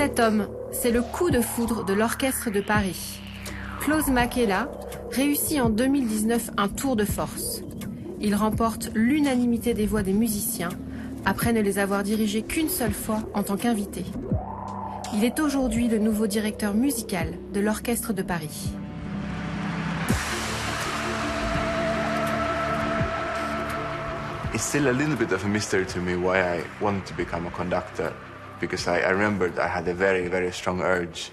Cet homme, c'est le coup de foudre de l'Orchestre de Paris. Klaus Mäkelä réussit en 2019 un tour de force. Il remporte l'unanimité des voix des musiciens, après ne les avoir dirigés qu'une seule fois en tant qu'invité. Il est aujourd'hui le nouveau directeur musical de l'Orchestre de Paris. It's still a little bit of a mystery to me why I wanted to become a conductor, because I remembered I had a very, very strong urge.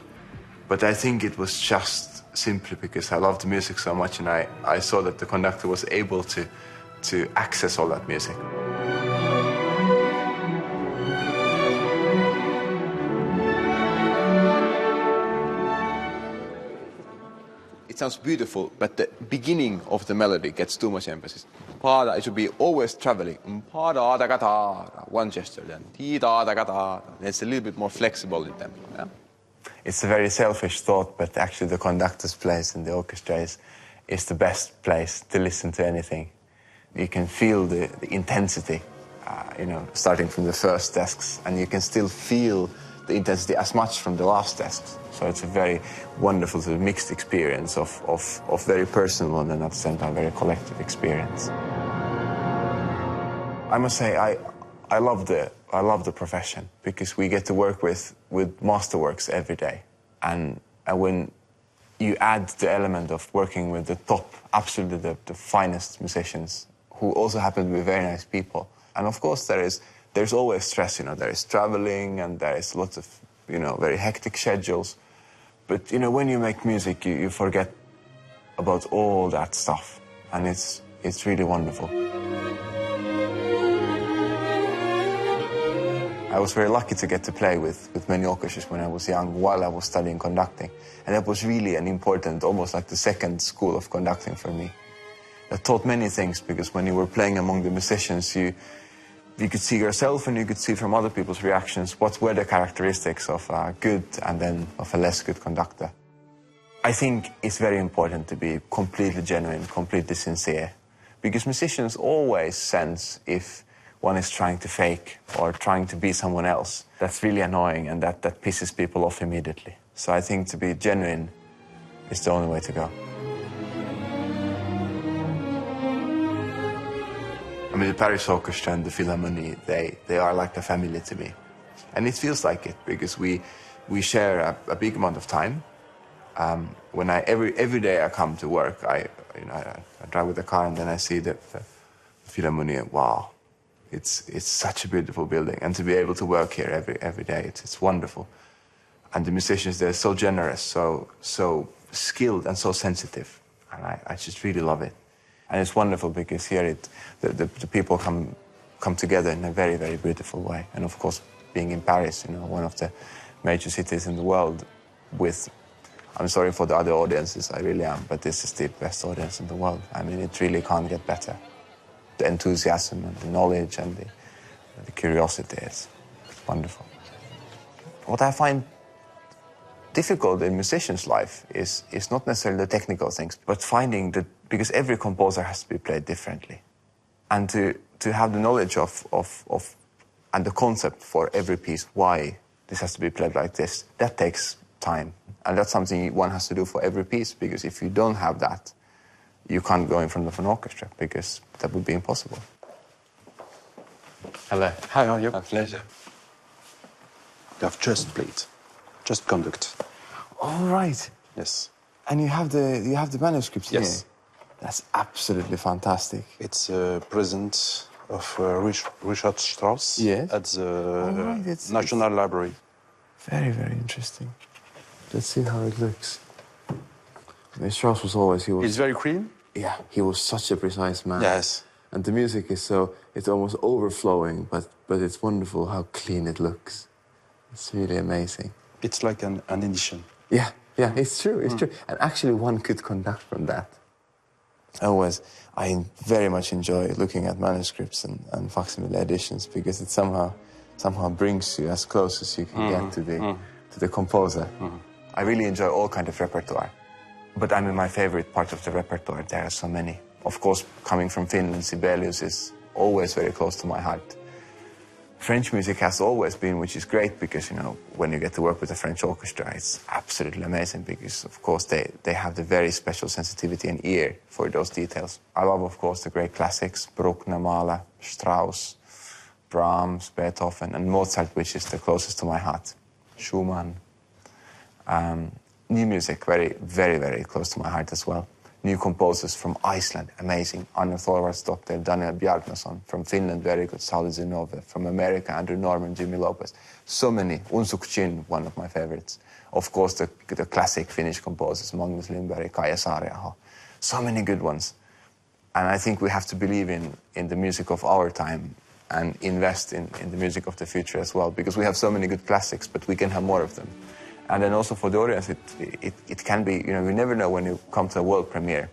But I think it was just simply because I loved music so much, and I saw that the conductor was able to access all that music. It sounds beautiful, but the beginning of the melody gets too much emphasis. It should be always traveling. One gesture, then. It's a little bit more flexible in tempo. Yeah? It's a very selfish thought, but actually the conductor's place in the orchestra is the best place to listen to anything. You can feel the intensity, starting from the first desks, and you can still feel the intensity as much from the last desks. So it's a very wonderful sort of mixed experience of very personal and at the same time very collective experience. I must say I love the profession because we get to work with masterworks every day, and when you add the element of working with the top, absolutely the finest musicians who also happen to be very nice people, and of course there's always stress. There is traveling and there is lots of very hectic schedules. But when you make music, you forget about all that stuff, and it's really wonderful. I was very lucky to get to play with many orchestras when I was young, while I was studying conducting, and that was really an important, almost like the second school of conducting for me. That taught many things, because when you were playing among the musicians, you could see yourself and you could see from other people's reactions what were the characteristics of a good and then of a less good conductor. I think it's very important to be completely genuine, completely sincere, because musicians always sense if one is trying to fake or trying to be someone else. That's really annoying, and that pisses people off immediately. So I think to be genuine is the only way to go. I mean, the Paris Orchestra and the Philharmonie, they are like a family to me. And it feels like it, because we share a big amount of time. When every day I come to work, I drive with the car and then I see the Philharmonie, and wow, it's such a beautiful building. And to be able to work here every day, it's wonderful. And the musicians, they're so generous, so skilled and so sensitive. And I just really love it. And it's wonderful because here the people come together in a very, very beautiful way. And of course, being in Paris, one of the major cities in the world, I'm sorry for the other audiences, I really am, but this is the best audience in the world. I mean, it really can't get better. The enthusiasm and the knowledge and the curiosity is wonderful. What I find difficult in musicians' life is not necessarily the technical things, but finding that, because every composer has to be played differently. And to have the knowledge of and the concept for every piece, why this has to be played like this, that takes time. And that's something one has to do for every piece, because if you don't have that, you can't go in front of an orchestra, because that would be impossible. Hello. How are you? My pleasure. You have just played. Just conduct. All right. Yes. And you have the manuscripts here? Yes. That's absolutely fantastic. It's a present of Richard Strauss at the National Library. Very, very interesting. Let's see how it looks. Strauss was always... It's very clean? Yeah, he was such a precise man. Yes. And the music is it's almost overflowing, but it's wonderful how clean it looks. It's really amazing. It's like an edition. Yeah, it's true, it's true. And actually one could conduct from that. I very much enjoy looking at manuscripts and facsimile editions, because it somehow brings you as close as you can get to the composer. I really enjoy all kinds of repertoire. But I mean, my favorite part of the repertoire, there are so many. Of course, coming from Finland, Sibelius is always very close to my heart. French music has always been, which is great because, you know, when you get to work with a French orchestra, it's absolutely amazing because, of course, they have the very special sensitivity and ear for those details. I love, of course, the great classics, Bruckner, Mahler, Strauss, Brahms, Beethoven, and Mozart, which is the closest to my heart, Schumann. New music, very, very, very close to my heart as well. New composers from Iceland, amazing. Anna Thorvaldsdottir, Daniel Bjarnason. From Finland, very good, Sauli Zinove. From America, Andrew Norman, Jimmy Lopez. So many. Unsuk Chin, one of my favorites. Of course, the classic Finnish composers, Magnus Lindberg, Kaija Saariaho. So many good ones. And I think we have to believe in the music of our time and invest in the music of the future as well, because we have so many good classics, but we can have more of them. And then also for the audience, it can be, you know, you never know when you come to a world premiere.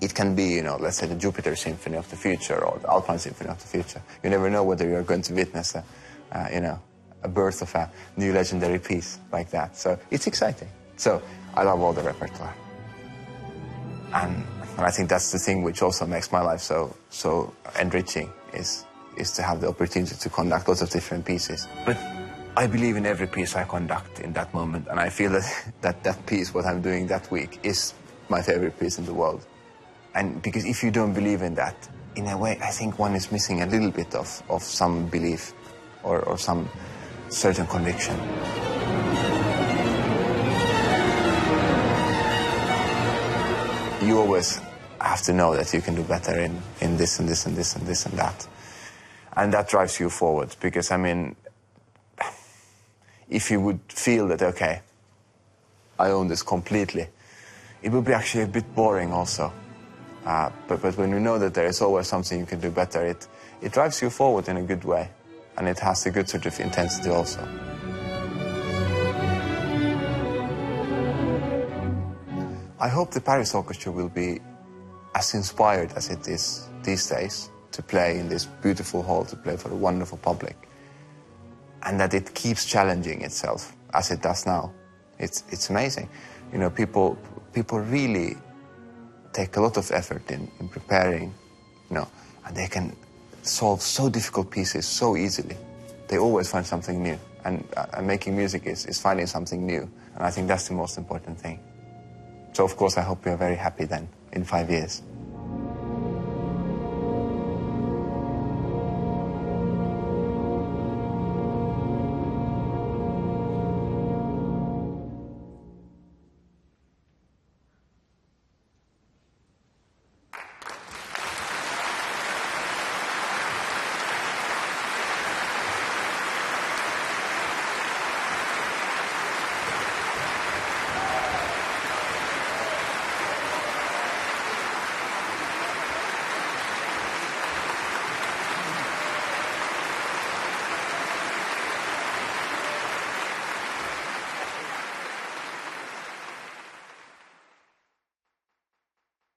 It can be, you know, let's say the Jupiter Symphony of the future or the Alpine Symphony of the future. You never know whether you're going to witness a birth of a new legendary piece like that. So it's exciting. So I love all the repertoire. And I think that's the thing which also makes my life so enriching is to have the opportunity to conduct lots of different pieces. But I believe in every piece I conduct in that moment, and I feel that piece, what I'm doing that week, is my favorite piece in the world. And because if you don't believe in that, in a way, I think one is missing a little bit of some belief or some certain conviction. You always have to know that you can do better in this and this and this and this and that. And that drives you forward, because, I mean, if you would feel that, okay, I own this completely, it would be actually a bit boring also. But when you know that there is always something you can do better, it drives you forward in a good way. And it has a good sort of intensity also. I hope the Paris Orchestra will be as inspired as it is these days to play in this beautiful hall, to play for a wonderful public. And that it keeps challenging itself as it does now. It's amazing. You know, people really take a lot of effort in preparing, you know, and they can solve so difficult pieces so easily. They always find something new. And making music is finding something new. And I think that's the most important thing. So, of course, I hope you're very happy then in 5 years.